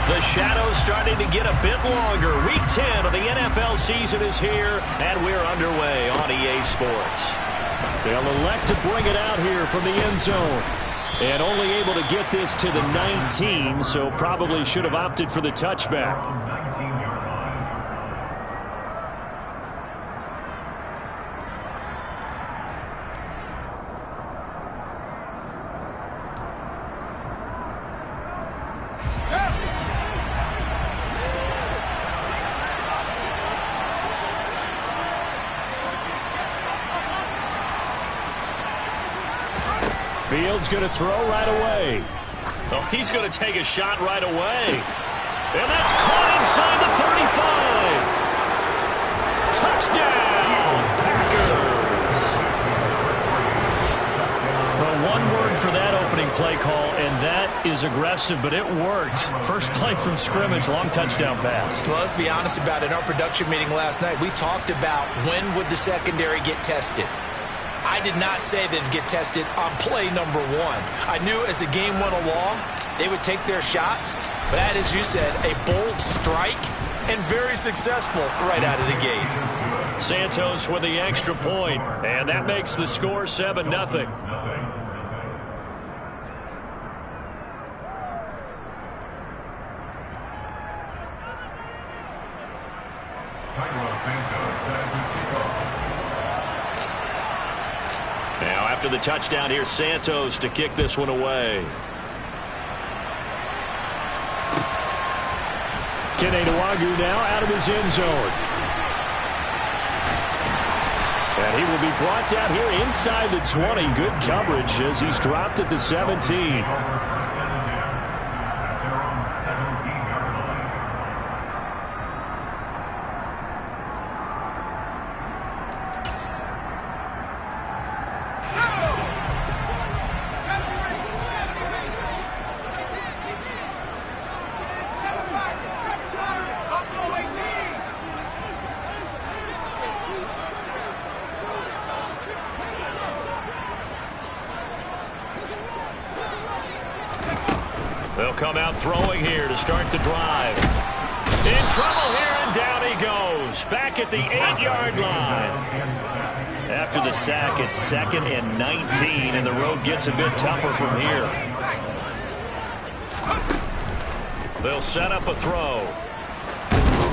The shadow's starting to get a bit longer. Week 10 of the NFL season is here, and we're underway on EA Sports. They'll elect to bring it out here from the end zone. And only able to get this to the 19, so probably should have opted for the touchback. Fields going to throw right away. Oh, he's going to take a shot right away. And that's caught inside the 35. Touchdown, Packers. Well, one word for that opening play call, and that is aggressive, but it worked. First play from scrimmage, long touchdown pass. Well, let's be honest about it. In our production meeting last night, we talked about when would the secondary get tested. I did not say they'd get tested on play number one. I knew as the game went along, they would take their shots. But that, as you said, a bold strike and very successful right out of the gate. Santos with the extra point, and that makes the score 7-0. Now, after the touchdown, here's Santos to kick this one away. Kene Nwangwu now out of his end zone. And he will be brought down here inside the 20. Good coverage as he's dropped at the 17. They'll come out throwing here to start the drive. In trouble here, and down he goes. Back at the 8-yard line. After the sack, it's 2nd and 19, and the road gets a bit tougher from here. They'll set up a throw.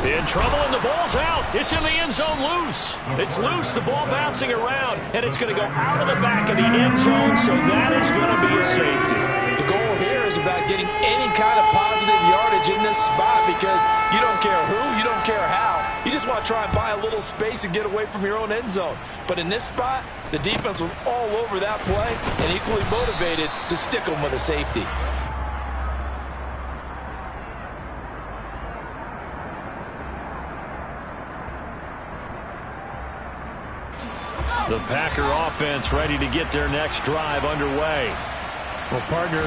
In trouble, and the ball's out. It's in the end zone loose. It's loose, the ball bouncing around, and it's going to go out of the back of the end zone, so that is going to be a safety. The goal here is about getting any kind of positive yardage in this spot because you don't care who, you don't care how. You just want to try and buy a little space and get away from your own end zone. But in this spot, the defense was all over that play and equally motivated to stick them with a safety. The Packer offense ready to get their next drive underway. Well, partner,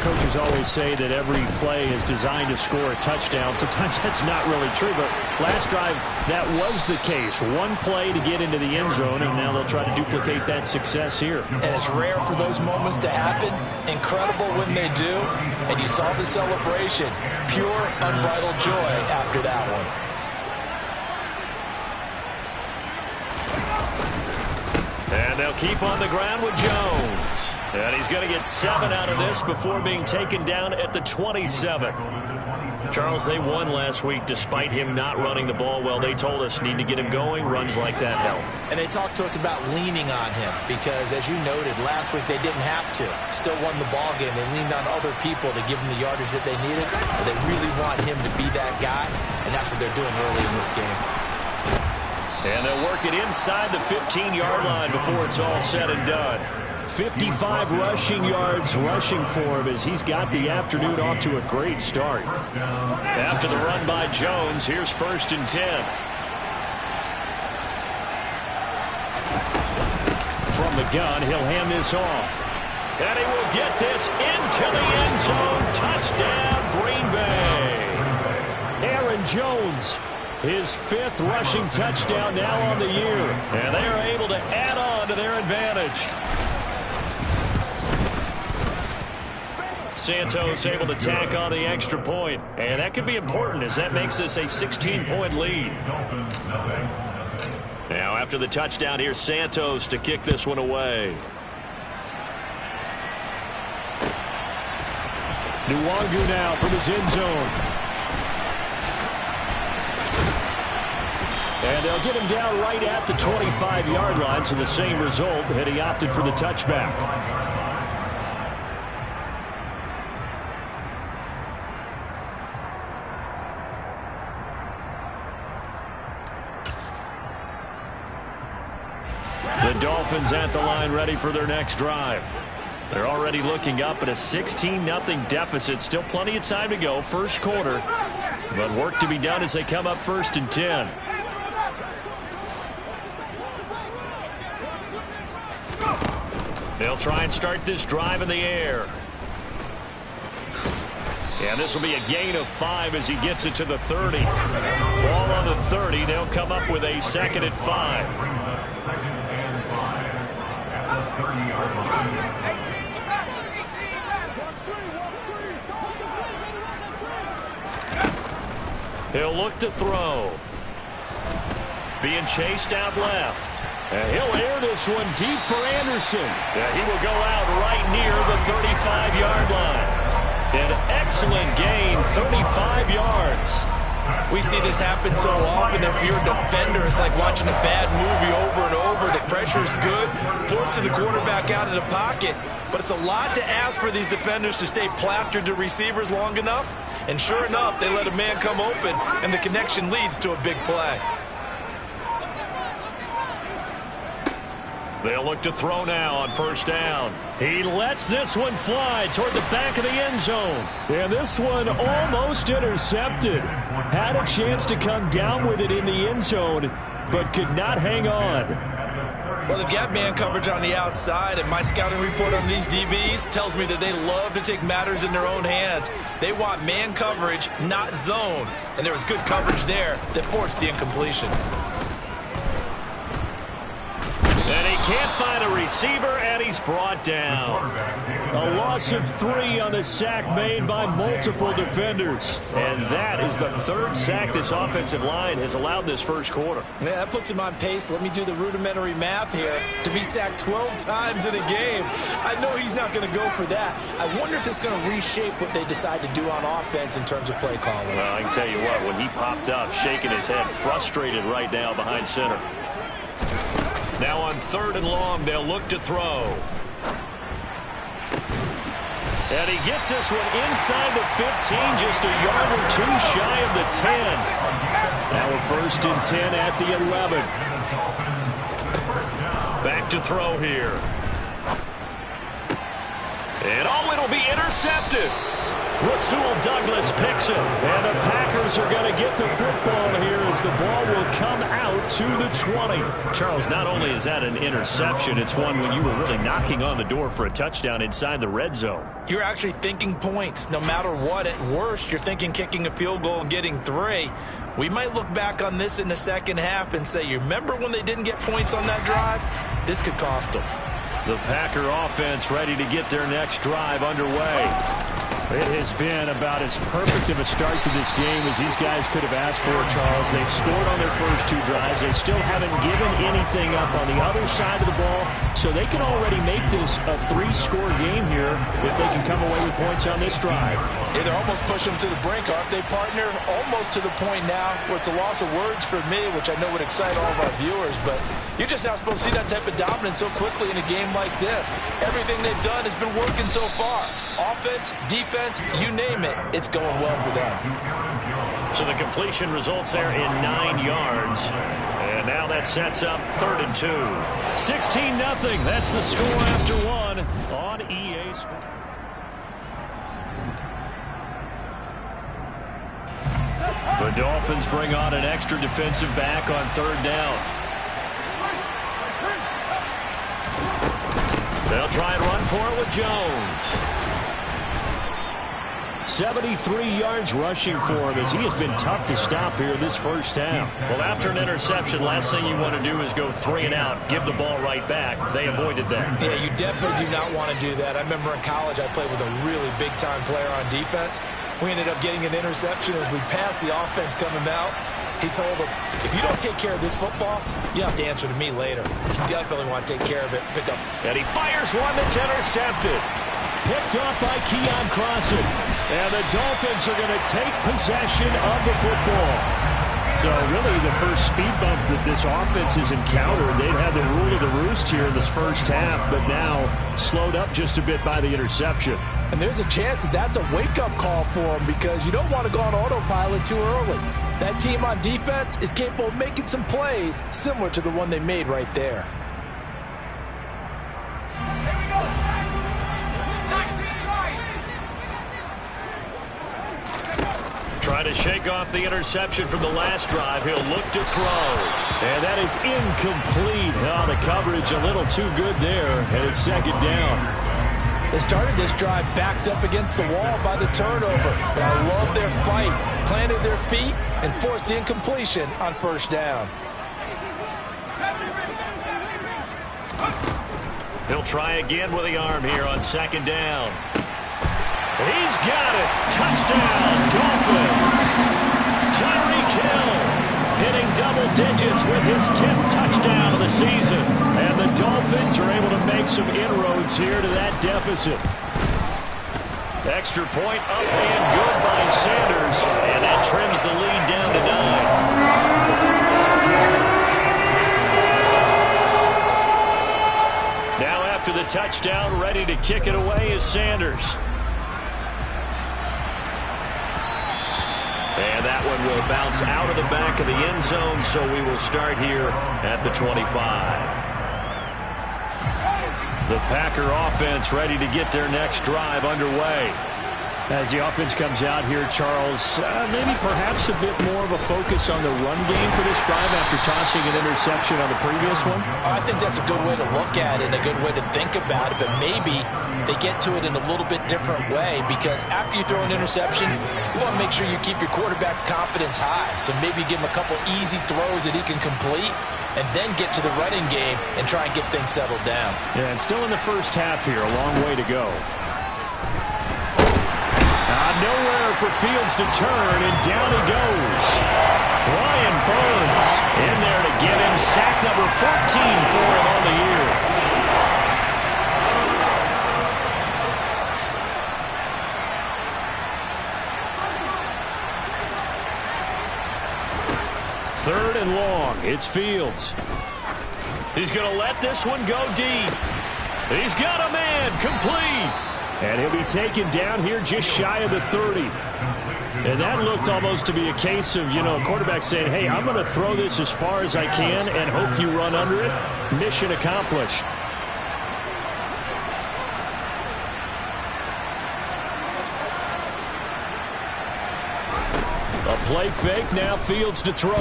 coaches always say that every play is designed to score a touchdown. Sometimes that's not really true, but last drive, that was the case. One play to get into the end zone, and now they'll try to duplicate that success here. And it's rare for those moments to happen. Incredible when they do. And you saw the celebration. Pure, unbridled joy after that one. And they'll keep on the ground with Jones. And he's going to get 7 out of this before being taken down at the 27. Charles, they won last week despite him not running the ball well. They told us need to get him going. Runs like that help. And they talked to us about leaning on him because, as you noted, last week they didn't have to. Still won the ball game. They leaned on other people to give them the yardage that they needed. But they really want him to be that guy, and that's what they're doing early in this game. And they'll work it inside the 15-yard line before it's all said and done. 55 rushing yards rushing for him as he's got the afternoon off to a great start. After the run by Jones, here's 1st and 10. From the gun, he'll hand this off. And he will get this into the end zone. Touchdown, Green Bay. Aaron Jones, his 5th rushing touchdown now on the year. And they are able to add on to their advantage. Santos able to tack on the extra point. And that could be important as that makes this a 16-point lead. Now after the touchdown, here's Santos to kick this one away. Nwangu now from his end zone. And they'll get him down right at the 25-yard line, so the same result had he opted for the touchback. The Dolphins at the line ready for their next drive. They're already looking up at a 16-0 deficit. Still plenty of time to go, first quarter. But work to be done as they come up 1st and 10. They'll try and start this drive in the air. And this will be a gain of 5 as he gets it to the 30. Ball on the 30. They'll come up with a 2nd and 5. He'll look to throw. Being chased out left. And he'll air this one deep for Anderson. Yeah, he will go out right near the 35-yard line. An excellent gain, 35 yards. We see this happen so often. If you're a defender, it's like watching a bad movie over and over. The pressure's good, forcing the quarterback out of the pocket. But it's a lot to ask for these defenders to stay plastered to receivers long enough. And sure enough, they let a man come open, and the connection leads to a big play. They'll look to throw now on 1st down. He lets this one fly toward the back of the end zone. And this one almost intercepted. Had a chance to come down with it in the end zone, but could not hang on. Well, they've got man coverage on the outside, and my scouting report on these DBs tells me that they love to take matters in their own hands. They want man coverage, not zone. And there was good coverage there that forced the incompletion. And he can't find a receiver, and he's brought down. A loss of 3 on the sack made by multiple defenders. And that is the 3rd sack this offensive line has allowed this first quarter. Yeah, that puts him on pace. Let me do the rudimentary math here. To be sacked 12 times in a game, I know he's not going to go for that. I wonder if it's going to reshape what they decide to do on offense in terms of play calling. Well, I can tell you what, when he popped up, shaking his head, frustrated right now behind center. Now on 3rd and long, they'll look to throw. And he gets this one inside the 15, just a yard or 2 shy of the 10. Now a 1st and 10 at the 11. Back to throw here. And it'll be intercepted. Rasul Douglas picks it. And the Packers are going to get the football here as the ball will come out to the 20. Charles, not only is that an interception, it's one when you were really knocking on the door for a touchdown inside the red zone. You're actually thinking points. No matter what, at worst, you're thinking kicking a field goal and getting 3. We might look back on this in the second half and say, you remember when they didn't get points on that drive? This could cost them. The Packer offense ready to get their next drive underway. It has been about as perfect of a start to this game as these guys could have asked for, Charles. They've scored on their first 2 drives. They still haven't given anything up on the other side of the ball, so they can already make this a 3-score game here if they can come away with points on this drive. Yeah, they're almost pushing them to the brink, aren't they, partner? Almost to the point now where it's a loss of words for me, which I know would excite all of our viewers, but you're just not supposed to see that type of dominance so quickly in a game like this. Everything they've done has been working so far. Offense, defense, you name it, it's going well for them. So the completion results there in 9 yards. And now that sets up 3rd and 2. 16-0. That's the score after 1 on EA Sports. The Dolphins bring on an extra defensive back on 3rd down. They'll try and run for it with Jones. 73 yards rushing for him as he has been tough to stop here this first half. Well, after an interception, last thing you want to do is go 3 and out, give the ball right back. They avoided that. Yeah, you definitely do not want to do that. I remember in college I played with a really big-time player on defense. We ended up getting an interception as we passed the offense coming out. He told him, if you don't take care of this football, you have to answer to me later. You definitely want to take care of it. Pick up. And he fires one that's intercepted. Picked off by Keon Crossen. And the Dolphins are going to take possession of the football. So really the first speed bump that this offense has encountered, they've had the rule of the roost here in this first half, but now slowed up just a bit by the interception. And there's a chance that that's a wake-up call for them because you don't want to go on autopilot too early. That team on defense is capable of making some plays similar to the one they made right there. Try to shake off the interception from the last drive. He'll look to throw. And that is incomplete. Oh, the coverage a little too good there, and it's second down. They started this drive backed up against the wall by the turnover, but I love their fight. Planted their feet and forced the incompletion on first down. He'll try again with the arm here on second down. He's got it. Touchdown, Dolphins. Tyreek Hill hitting double digits with his 10th touchdown of the season. And the Dolphins are able to make some inroads here to that deficit. Extra point up and good by Sanders. And that trims the lead down to 9. Now after the touchdown, ready to kick it away is Sanders. And that one will bounce out of the back of the end zone, so we will start here at the 25. The Packer offense ready to get their next drive underway. As the offense comes out here, Charles, maybe perhaps a bit more of a focus on the run game for this drive after tossing an interception on the previous one? I think that's a good way to look at it and a good way to think about it, but maybe they get to it in a little bit different way because after you throw an interception, you want to make sure you keep your quarterback's confidence high. So maybe give him a couple easy throws that he can complete and then get to the running game and try and get things settled down. Yeah, and still in the first half here, a long way to go. Nowhere for Fields to turn, and down he goes. Brian Burns in there to get him sack number 14 for him on the year. Third and long. It's Fields. He's going to let this one go deep. He's got a man complete. And he'll be taken down here just shy of the 30. And that looked almost to be a case of, a quarterback saying, hey, I'm going to throw this as far as I can and hope you run under it. Mission accomplished. A play fake, now Fields to throw.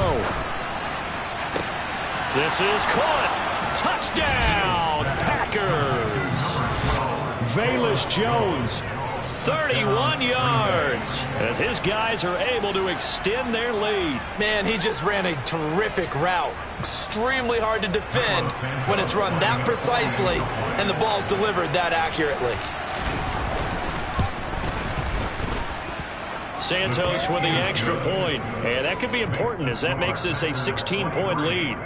This is caught. Touchdown, Packers. Velus Jones, 31 yards, as his guys are able to extend their lead. Man, he just ran a terrific route. Extremely hard to defend when it's run that precisely and the ball's delivered that accurately. Santos with the extra point, and that could be important as that makes this a 16-point lead.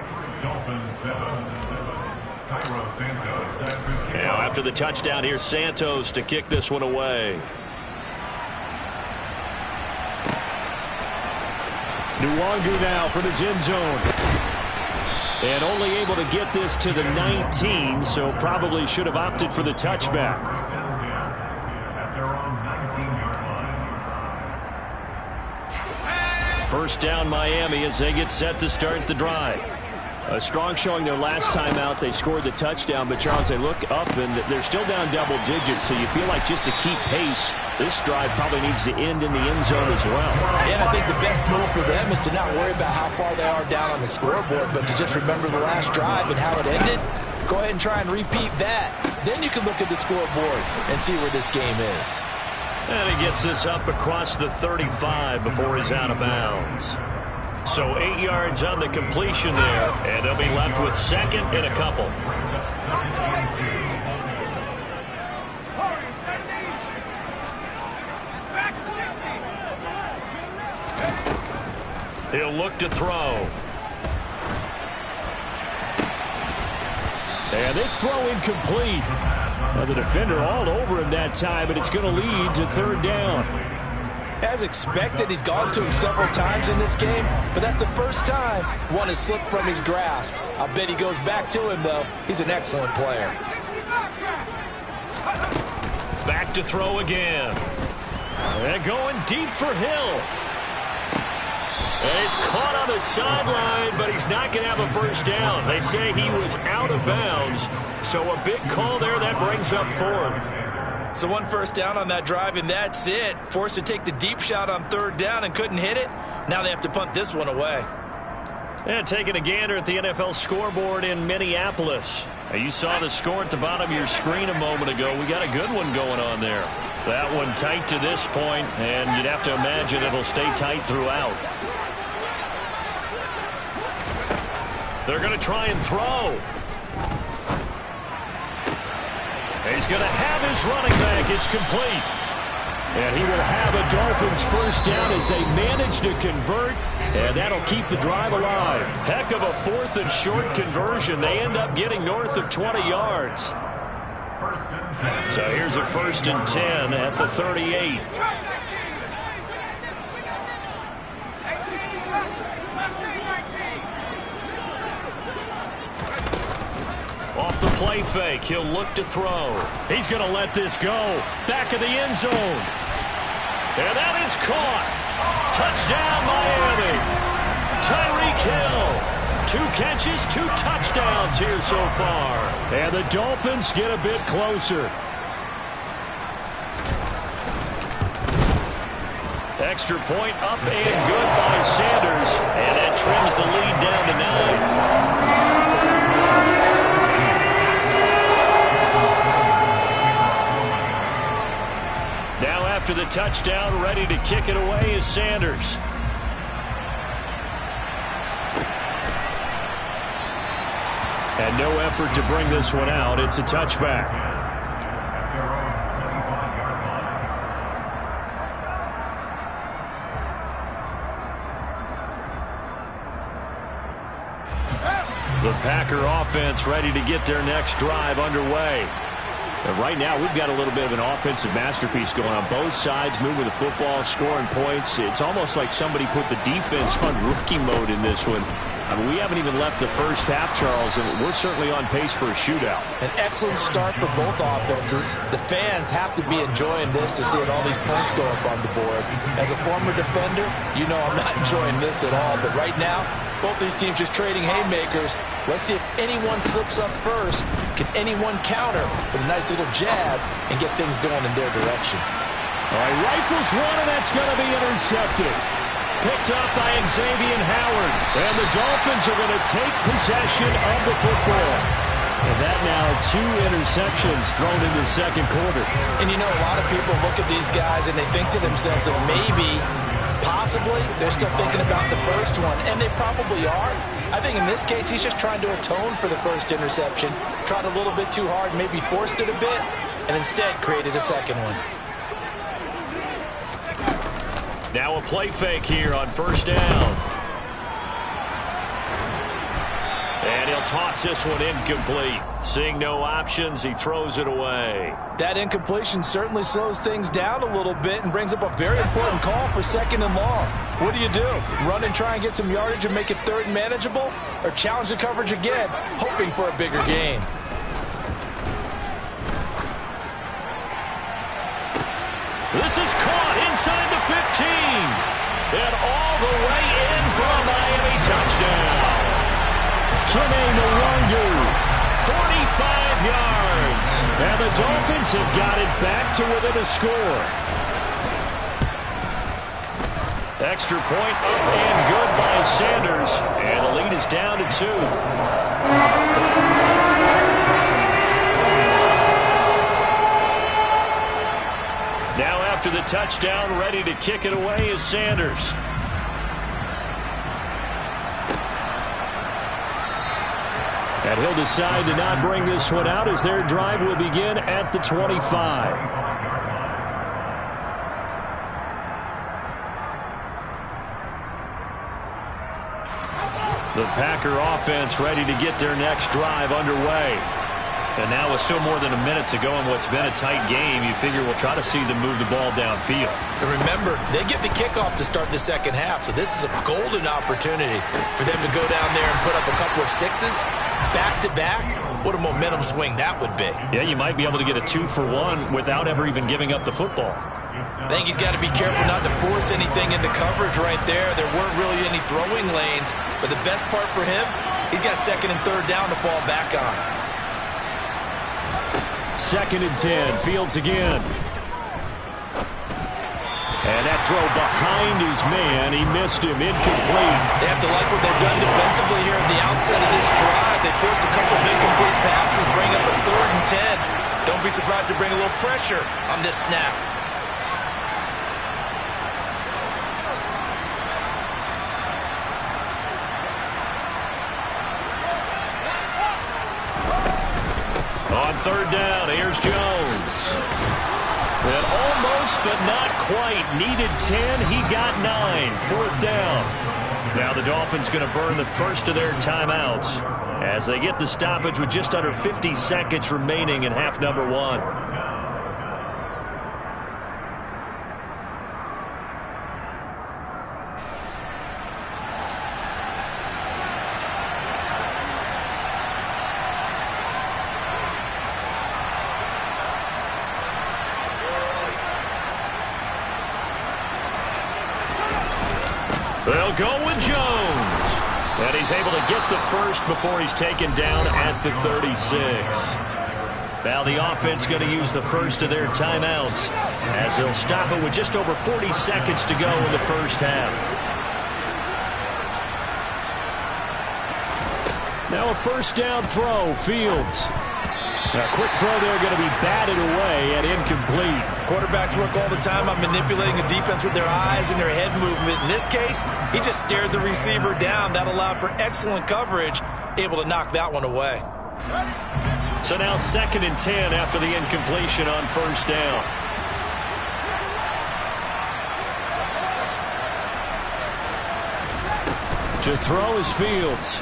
Now after the touchdown, here's Santos to kick this one away. Nwangu now from his end zone. And only able to get this to the 19, so probably should have opted for the touchback. First down Miami as they get set to start the drive. A strong showing their last time out. They scored the touchdown, but Charles, they look up and they're still down double digits, so you feel like just to keep pace, this drive probably needs to end in the end zone as well. And I think the best move for them is to not worry about how far they are down on the scoreboard, but to just remember the last drive and how it ended. Go ahead and try and repeat that. Then you can look at the scoreboard and see where this game is. And he gets this up across the 35 before he's out of bounds. So 8 yards on the completion there, and they'll be left with second and a couple. He'll look to throw. And this throw incomplete. Now the defender all over him that time, but it's going to lead to third down. As expected, he's gone to him several times in this game, but that's the first time one has slipped from his grasp. I bet he goes back to him, though. He's an excellent player. Back to throw again. And going deep for Hill. And he's caught on the sideline, but he's not going to have a first down. They say he was out of bounds, so a big call there that brings up fourth. So one first down on that drive, and that's it. Forced to take the deep shot on third down and couldn't hit it. Now they have to punt this one away. And taking a gander at the NFL scoreboard in Minneapolis. Now you saw the score at the bottom of your screen a moment ago. We got a good one going on there. That one tight to this point, and you'd have to imagine it'll stay tight throughout. They're going to try and throw. He's going to have his running back. It's complete. And he will have a Dolphins first down as they manage to convert, and that'll keep the drive alive. Heck of a 4th and short conversion. They end up getting north of 20 yards. So here's a 1st and 10 at the 38. Off the play fake, he'll look to throw. He's going to let this go. Back of the end zone. And that is caught. Touchdown, Miami. Tyreek Hill. 2 catches, 2 touchdowns here so far. And the Dolphins get a bit closer. Extra point up and good by Sanders. And that trims the lead down to 9. Now after the touchdown, ready to kick it away is Sanders. And no effort to bring this one out. It's a touchback. The Packer offense ready to get their next drive underway. And right now, we've got a little bit of an offensive masterpiece going on. Both sides moving the football, scoring points. It's almost like somebody put the defense on rookie mode in this one. I mean, we haven't even left the first half, Charles, and we're certainly on pace for a shootout. An excellent start for both offenses. The fans have to be enjoying this to see all these points go up on the board. As a former defender, you know I'm not enjoying this at all. But right now, both these teams just trading haymakers. Let's see if anyone slips up first. Can anyone counter with a nice little jab and get things going in their direction? All right, rifles one, and that's going to be intercepted. Picked up by Xavier Howard. And the Dolphins are going to take possession of the football. And that now 2 interceptions thrown in the second quarter. And you know, a lot of people look at these guys and they think to themselves that maybe, possibly, they're still thinking about the first one. And they probably are. I think in this case, he's just trying to atone for the first interception. Tried a little bit too hard, maybe forced it a bit, and instead created a second one. Now a play fake here on first down. And he'll toss this one incomplete. Seeing no options, he throws it away. That incompletion certainly slows things down a little bit and brings up a very important call for 2nd and long. What do? Run and try and get some yardage and make it 3rd and manageable? Or challenge the coverage again, hoping for a bigger gain? This is caught inside the 15. And all the way in for a Miami touchdown. Kene Nwangwu, 45 yards. And the Dolphins have got it back to within a score. Extra point up and good by Sanders. And the lead is down to 2. Now after the touchdown. Ready to kick it away is Sanders. And he'll decide to not bring this one out as their drive will begin at the 25. The Packer offense ready to get their next drive underway. And now with still more than a minute to go in what's been a tight game, you figure we'll try to see them move the ball downfield. And remember, they get the kickoff to start the second half, so this is a golden opportunity for them to go down there and put up a couple of sixes back-to-back. What a momentum swing that would be. Yeah, you might be able to get a 2-for-1 without ever even giving up the football. I think he's got to be careful not to force anything into coverage right there. There weren't really any throwing lanes, but the best part for him, he's got second and third down to fall back on. 2nd and 10, Fields again. And that throw behind his man, he missed him, incomplete. They have to like what they've done defensively here at the outset of this drive. They forced a couple of incomplete passes, bring up a 3rd and 10. Don't be surprised to bring a little pressure on this snap. On 3rd down, here's Jones. And almost, but not quite. Needed 10, he got 9. 4th down. Now the Dolphins going to burn the first of their timeouts as they get the stoppage with just under 50 seconds remaining in half number 1. They'll go with Jones. And he's able to get the first before he's taken down at the 36. Now the offense going to use the first of their timeouts as they'll stop it with just over 40 seconds to go in the first half. Now a 1st down throw, Fields. A quick throw there going to be batted away and incomplete. Quarterbacks work all the time on manipulating the defense with their eyes and their head movement. In this case, he just stared the receiver down. That allowed for excellent coverage, able to knock that one away. So now 2nd and 10 after the incompletion on 1st down. To throw is Fields.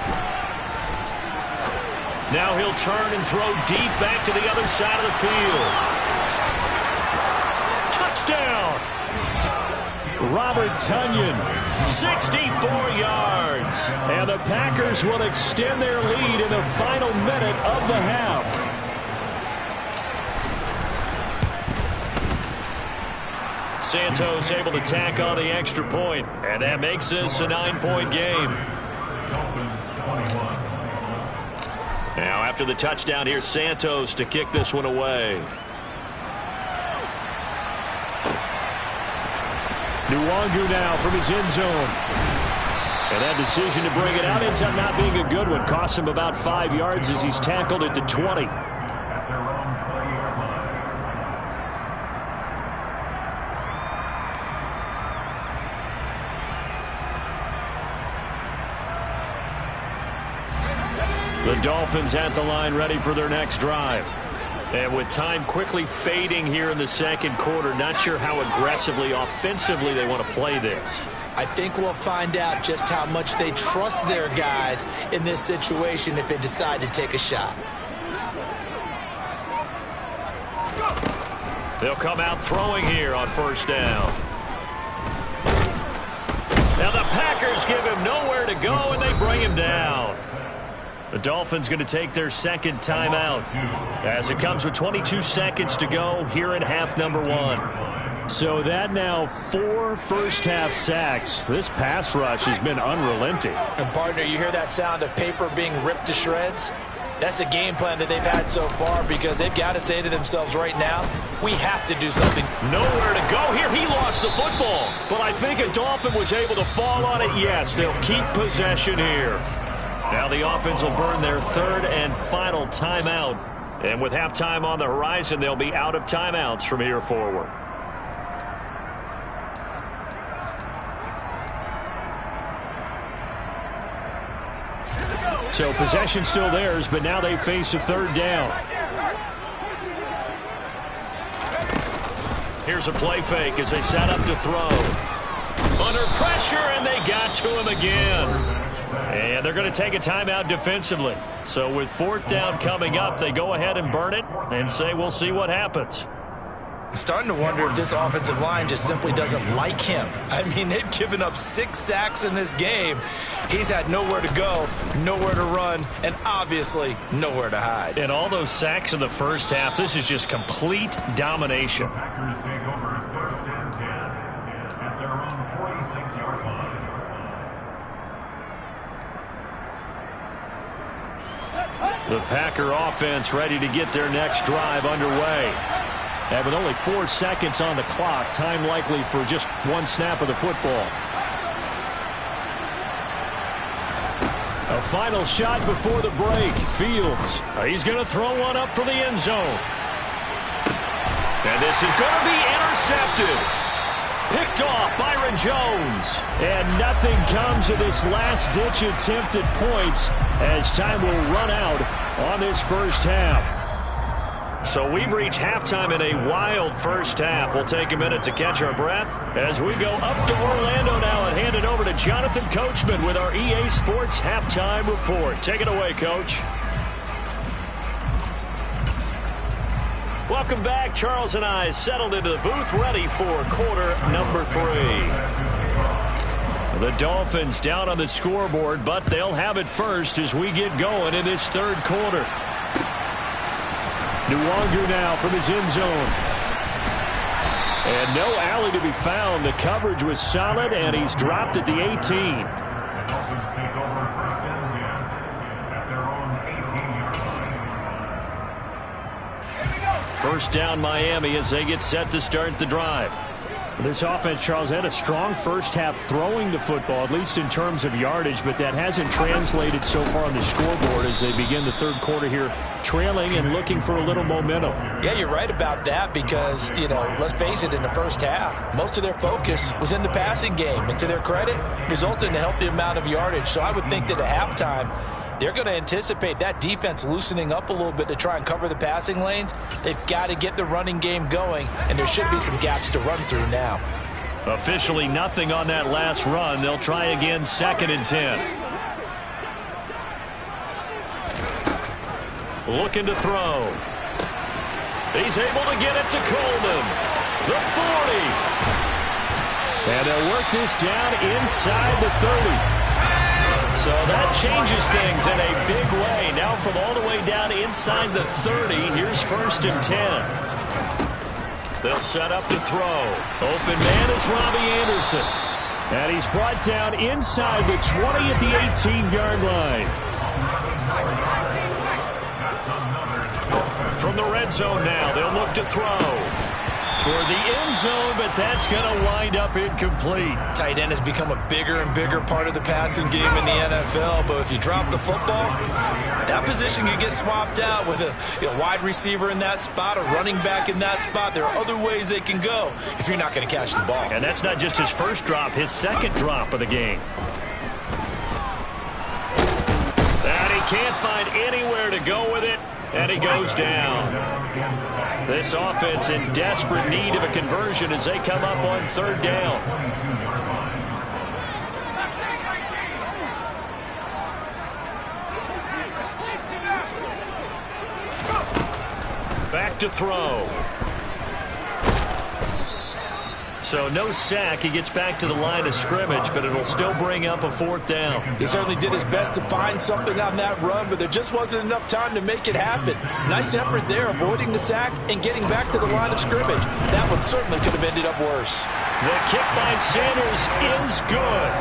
Now he'll turn and throw deep back to the other side of the field. Touchdown! Robert Tonyan, 64 yards. And the Packers will extend their lead in the final minute of the half. Santos able to tack on the extra point, and that makes this a 9-point game. Now after the touchdown, here's Santos to kick this one away. Nwangu now from his end zone. And that decision to bring it out ends up not being a good one. Costs him about 5 yards as he's tackled at the 20. The Dolphins at the line ready for their next drive. And with time quickly fading here in the second quarter, not sure how aggressively, offensively they want to play this. I think we'll find out just how much they trust their guys in this situation if they decide to take a shot. They'll come out throwing here on 1st down. Now the Packers give him nowhere to go, and they bring him down. The Dolphins going to take their 2nd timeout as it comes with 22 seconds to go here in half number 1. So that now 4 first-half sacks. This pass rush has been unrelenting. And, partner, you hear that sound of paper being ripped to shreds? That's a game plan that they've had so far because they've got to say to themselves right now, we have to do something. Nowhere to go here. He lost the football. But I think a Dolphin was able to fall on it. Yes, they'll keep possession here. Now the offense will burn their 3rd and final timeout. And with halftime on the horizon, they'll be out of timeouts from here forward. So possession still theirs, but now they face a third down. Here's a play fake as they set up to throw. Under pressure, and they got to him again. And they're going to take a timeout defensively. So with fourth down coming up, they go ahead and burn it and say we'll see what happens. I'm starting to wonder if this offensive line just simply doesn't like him. I mean, they've given up 6 sacks in this game. He's had nowhere to go, nowhere to run, and obviously nowhere to hide. And all those sacks in the first half, this is just complete domination. The Packer offense ready to get their next drive underway. And with only 4 seconds on the clock, time likely for just one snap of the football. A final shot before the break. Fields. He's going to throw one up for the end zone. And this is going to be intercepted. Picked off Byron Jones. And nothing comes of this last-ditch attempt at points as time will run out on this first half. So we've reached halftime in a wild first half. We'll take a minute to catch our breath as we go up to Orlando now and hand it over to Jonathan Coachman with our EA Sports Halftime Report. Take it away, Coach. Welcome back. Charles and I settled into the booth ready for quarter number 3. The Dolphins down on the scoreboard, but they'll have it first as we get going in this third quarter. Nwangu now from his end zone. And no alley to be found. The coverage was solid, and he's dropped at the 18. First down Miami as they get set to start the drive. This offense, Charles, had a strong first half throwing the football, at least in terms of yardage, but that hasn't translated so far on the scoreboard as they begin the third quarter here, trailing and looking for a little momentum. Yeah, you're right about that because, you know, let's face it, in the first half, most of their focus was in the passing game, and to their credit, resulted in a healthy amount of yardage. So I would think that at halftime, they're going to anticipate that defense loosening up a little bit to try and cover the passing lanes. They've got to get the running game going, and there should be some gaps to run through now. Officially nothing on that last run. They'll try again, 2nd and 10. Looking to throw. He's able to get it to Coleman. The 40. And they'll work this down inside the 30. So that changes things in a big way. Now from all the way down inside the 30, here's 1st and 10. They'll set up to throw. Open man is Robbie Anderson. And he's brought down inside the 20 at the 18-yard line. From the red zone now, they'll look to throw. Toward the end zone, but that's going to wind up incomplete. Tight end has become a bigger and bigger part of the passing game in the NFL, but if you drop the football, that position can get swapped out with a wide receiver in that spot, a running back in that spot. There are other ways they can go if you're not going to catch the ball. And that's not just his first drop, his second drop of the game. And he can't find anywhere to go with it. And he goes down. This offense in desperate need of a conversion as they come up on 3rd down. Back to throw. So no sack. He gets back to the line of scrimmage, but it'll still bring up a 4th down. He certainly did his best to find something on that run, but there just wasn't enough time to make it happen. Nice effort there, avoiding the sack and getting back to the line of scrimmage. That one certainly could have ended up worse. The kick by Sanders is good.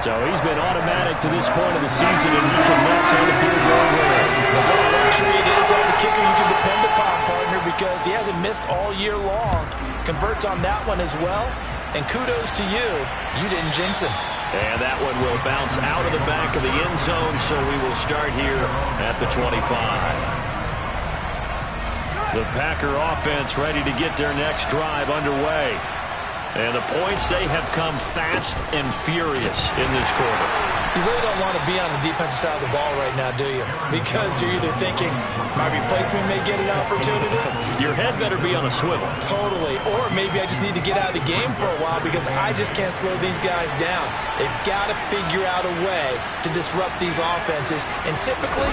So he's been automatic to this point of the season, and he can nuts on the field goal there. What a luxury it is to have a kicker you can depend upon, partner, because he hasn't missed all year long. Converts on that one as well, and kudos to you. You didn't jinx him. And that one will bounce out of the back of the end zone, so we will start here at the 25. The Packer offense ready to get their next drive underway. And the points, they have come fast and furious in this quarter. You really don't want to be on the defensive side of the ball right now, do you? Because you're either thinking, my replacement may get an opportunity. Your head better be on a swivel. Totally. Or maybe I just need to get out of the game for a while because I just can't slow these guys down. They've got to figure out a way to disrupt these offenses. And typically,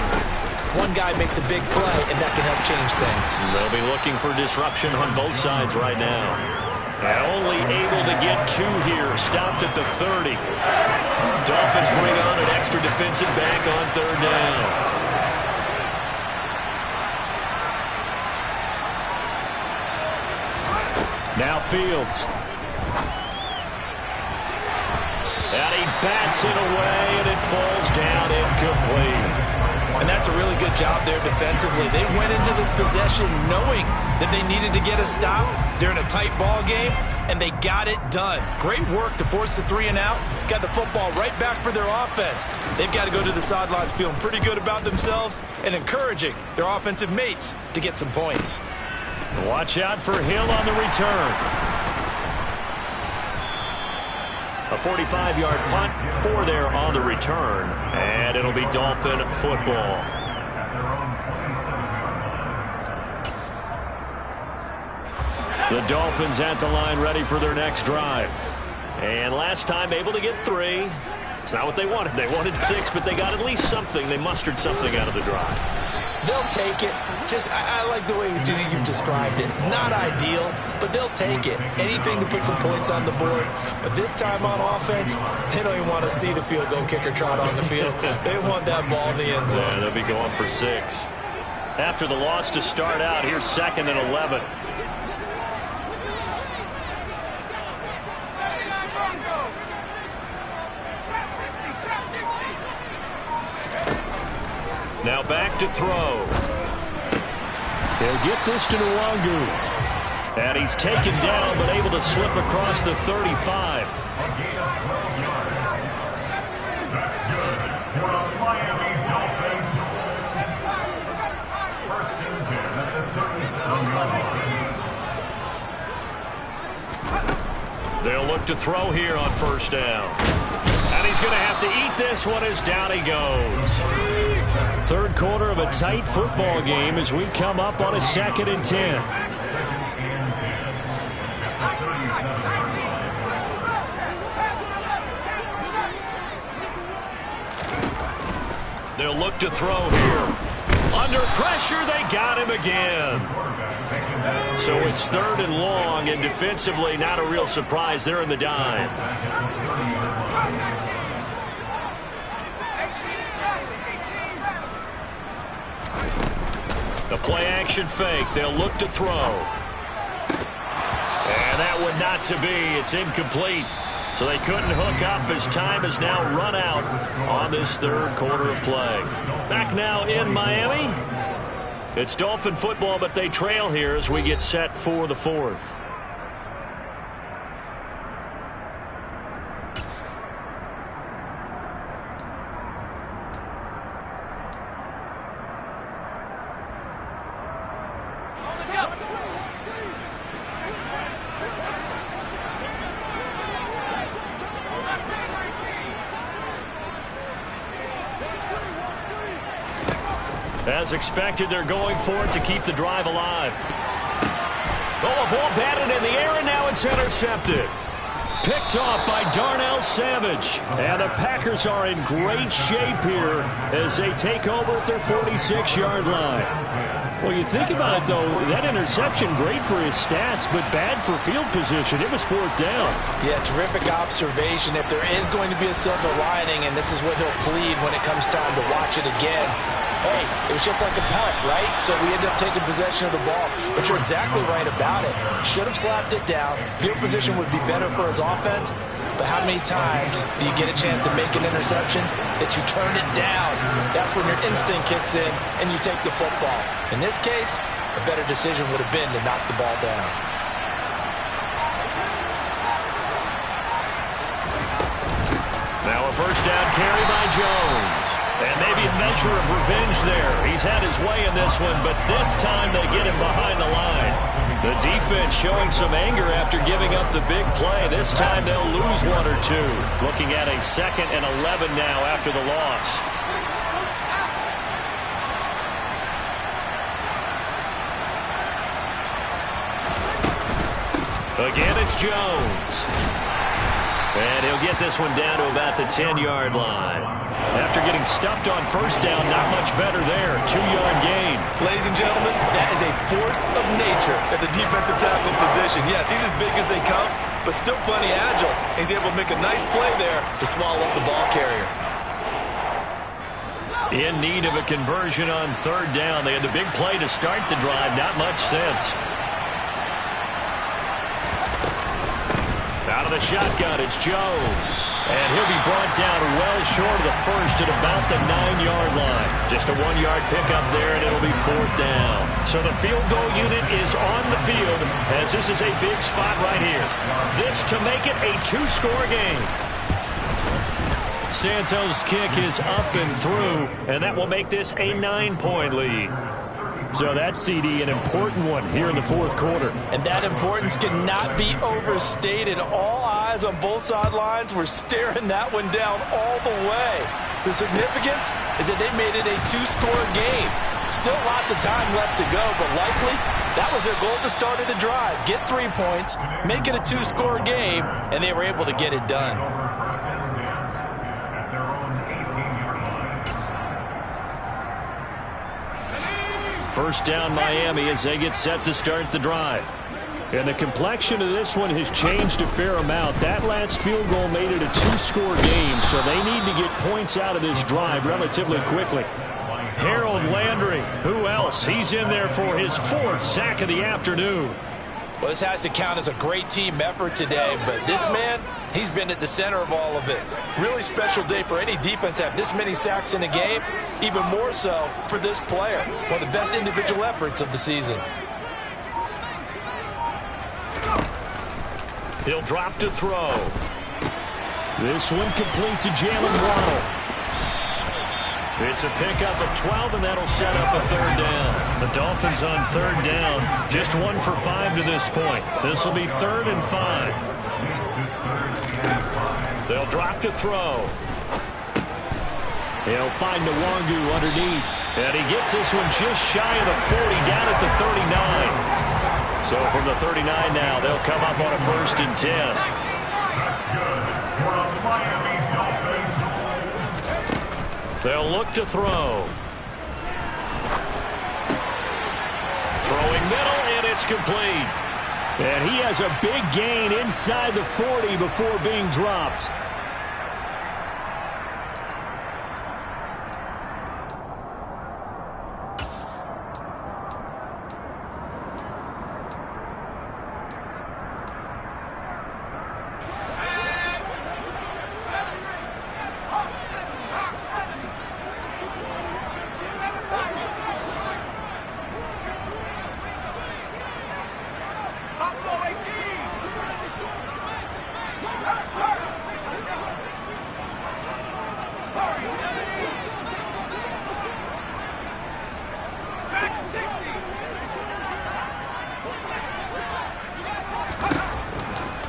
one guy makes a big play, and that can help change things. They'll be looking for disruption on both sides right now. And only able to get 2 here. Stopped at the 30. Dolphins bring on an extra defensive back on 3rd down. Now Fields. And he bats it away, and it falls down incomplete. And that's a really good job there defensively. They went into this possession knowing that they needed to get a stop. They're in a tight ball game, and they got it done. Great work to force the 3 and out. Got the football right back for their offense. They've got to go to the sidelines feeling pretty good about themselves and encouraging their offensive mates to get some points. Watch out for Hill on the return. A 45-yard punt for there on the return, and it'll be Dolphin football. The Dolphins at the line ready for their next drive. And last time able to get 3. It's not what they wanted. They wanted 6, but they got at least something. They mustered something out of the drive. They'll take it. I like the way you've described it. Not ideal, but they'll take it. Anything to put some points on the board. But this time on offense, they don't even want to see the field goal kicker trot on the field. They want that ball in the end zone. Yeah, they'll be going for 6. After the loss to start out, here's 2nd and 11. Now back to throw. They'll get this to Nwangu. And he's taken down, but able to slip across the 35. They'll look to throw here on 1st down. And he's going to have to eat this one as down he goes. 3rd quarter of a tight football game as we come up on a 2nd and 10. They'll look to throw here. Under pressure, they got him again. So it's 3rd and long, and defensively, not a real surprise. They're in the dime. The play-action fake. They'll look to throw. And that one not to be. It's incomplete. So they couldn't hook up as time has now run out on this 3rd quarter of play. Back now in Miami. It's Dolphin football, but they trail here as we get set for the 4th. As expected, they're going for it to keep the drive alive. Oh, a ball batted in the air, and now it's intercepted. Picked off by Darnell Savage. And the Packers are in great shape here as they take over at their 46-yard line. Well, you think about it, though, that interception, great for his stats, but bad for field position. It was 4th down. Yeah, terrific observation. If there is going to be a silver lining, and this is what he'll plead when it comes time to watch it again, hey, it was just like a punt, right? So we ended up taking possession of the ball. But you're exactly right about it. Should have slapped it down. Field position would be better for his offense. But how many times do you get a chance to make an interception that you turn it down? That's when your instinct kicks in and you take the football. In this case, a better decision would have been to knock the ball down. Now a 1st down carry by Jones. And maybe a measure of revenge there. He's had his way in this one, but this time they get him behind the line. The defense showing some anger after giving up the big play. This time they'll lose one or two. Looking at a 2nd and 11 now after the loss. Again, it's Jones. And he'll get this one down to about the 10-yard line. After getting stuffed on first down, not much better there. 2-yard gain. Ladies and gentlemen, that is a force of nature at the defensive tackle position. Yes, he's as big as they come, but still plenty agile. He's able to make a nice play there to swallow up the ball carrier. In need of a conversion on 3rd down. They had the big play to start the drive. Not much sense. Out of the shotgun, it's Jones. And he'll be brought down well short of the first at about the 9-yard line. Just a 1-yard pickup there, and it'll be 4th down. So the field goal unit is on the field, as this is a big spot right here. This to make it a 2-score game. Santos' kick is up and through, and that will make this a 9-point lead. So that's, CD, an important one here in the 4th quarter. And that importance cannot be overstated. All eyes on both sidelines were staring that one down all the way. The significance is that they made it a 2-score game. Still lots of time left to go, but likely that was their goal at the start of the drive. Get 3 points, make it a 2-score game, and they were able to get it done. First down Miami as they get set to start the drive. And the complexion of this one has changed a fair amount. That last field goal made it a 2-score game, so they need to get points out of this drive relatively quickly. Harold Landry, who else? He's in there for his 4th sack of the afternoon. Well, this has to count as a great team effort today, but this man, he's been at the center of all of it. Really special day for any defense to have this many sacks in a game, even more so for this player. One of the best individual efforts of the season. He'll drop to throw. This one complete to Jalen Waddle. It's a pickup of 12, and that'll set up a 3rd down. The Dolphins on 3rd down, just 1 for 5 to this point. This will be 3rd and 5. They'll drop to throw. He'll find Nwangu underneath. And he gets this one just shy of the 40, down at the 39. So from the 39 now, they'll come up on a 1st and 10. They'll look to throw. Throwing middle, and it's complete. And he has a big gain inside the 40 before being dropped.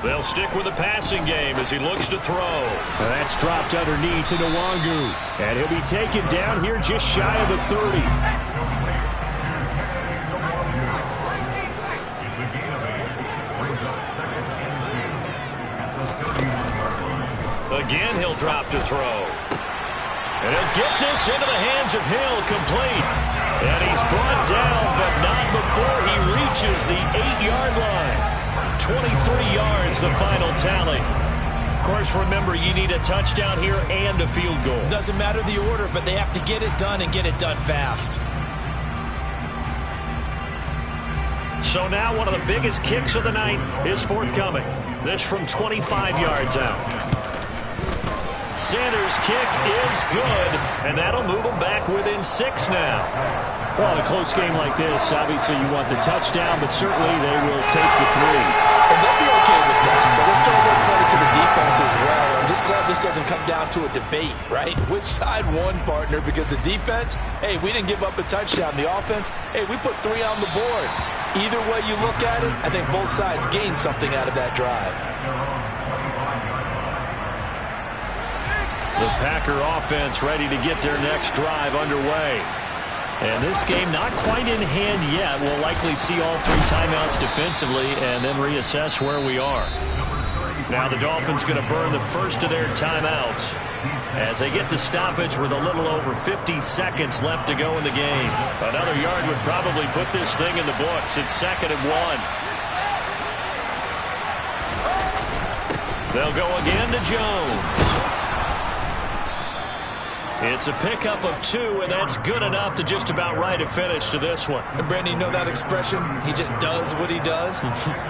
They'll stick with the passing game as he looks to throw. That's dropped underneath to Nwangu. And he'll be taken down here just shy of the 30. Again, he'll drop to throw. And he'll get this into the hands of Hill, complete. And he's brought down, but not before he reaches the 8-yard line. 23 yards, the final tally. Of course, remember, you need a touchdown here and a field goal. Doesn't matter the order, but they have to get it done and get it done fast. So now one of the biggest kicks of the night is forthcoming. This from 25 yards out. Sanders' kick is good, and that'll move them back within 6 now. Well, in a close game like this, obviously you want the touchdown, but certainly they will take the 3. And they'll be okay with that, but let's throw a little credit to the defense as well. I'm just glad this doesn't come down to a debate, right? Which side won, partner? Because the defense, hey, we didn't give up a touchdown. The offense, hey, we put 3 on the board. Either way you look at it, I think both sides gain something out of that drive. The Packer offense ready to get their next drive underway. And this game not quite in hand yet. We'll likely see all 3 timeouts defensively and then reassess where we are. Now the Dolphins going to burn the first of their timeouts as they get the stoppage with a little over 50 seconds left to go in the game. Another yard would probably put this thing in the books. It's 2nd and 1. They'll go again to Jones. It's a pickup of 2, and that's good enough to just about write a finish to this one. And Brandon, you know that expression? He just does what he does?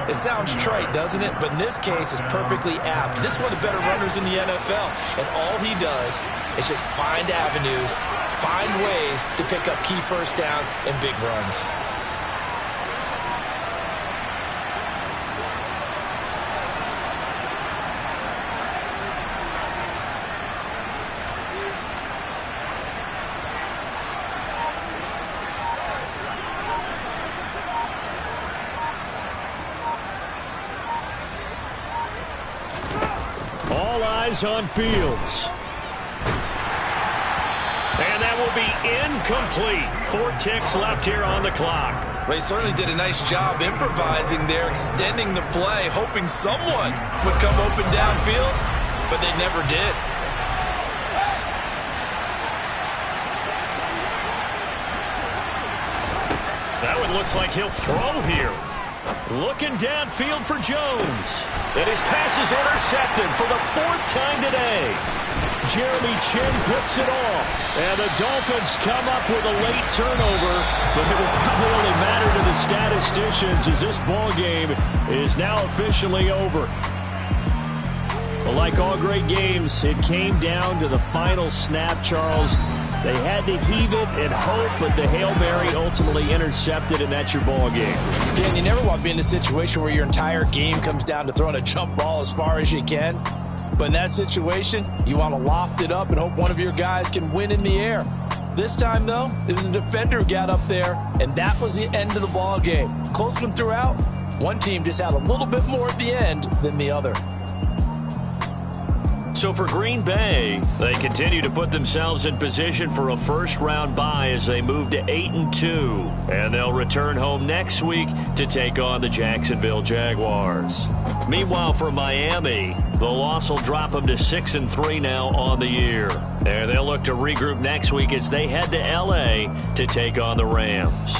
It sounds trite, doesn't it? But in this case, it's perfectly apt. This is one of the better runners in the NFL, and all he does is just find avenues, find ways to pick up key first downs and big runs. On Fields. And that will be incomplete. 4 ticks left here on the clock. Well, he certainly did a nice job improvising there, extending the play, hoping someone would come open downfield, but they never did. That one looks like he'll throw here. Looking downfield for Jones. And his pass is intercepted for the 4th time today. Jeremy Chinn picks it off. And the Dolphins come up with a late turnover, but it will probably only matter to the statisticians as this ball game is now officially over. Well, like all great games, it came down to the final snap, Charles. They had to heave it and hope, but the Hail Mary ultimately intercepted, and that's your ball game. Dan, you never want to be in a situation where your entire game comes down to throwing a jump ball as far as you can. But in that situation, you want to loft it up and hope one of your guys can win in the air. This time, though, it was the defender who got up there, and that was the end of the ball game. Close one throughout. One team just had a little bit more at the end than the other. So for Green Bay, they continue to put themselves in position for a first-round bye as they move to 8-2. And they'll return home next week to take on the Jacksonville Jaguars. Meanwhile, for Miami, the loss will drop them to 6-3 now on the year. And they'll look to regroup next week as they head to L.A. to take on the Rams.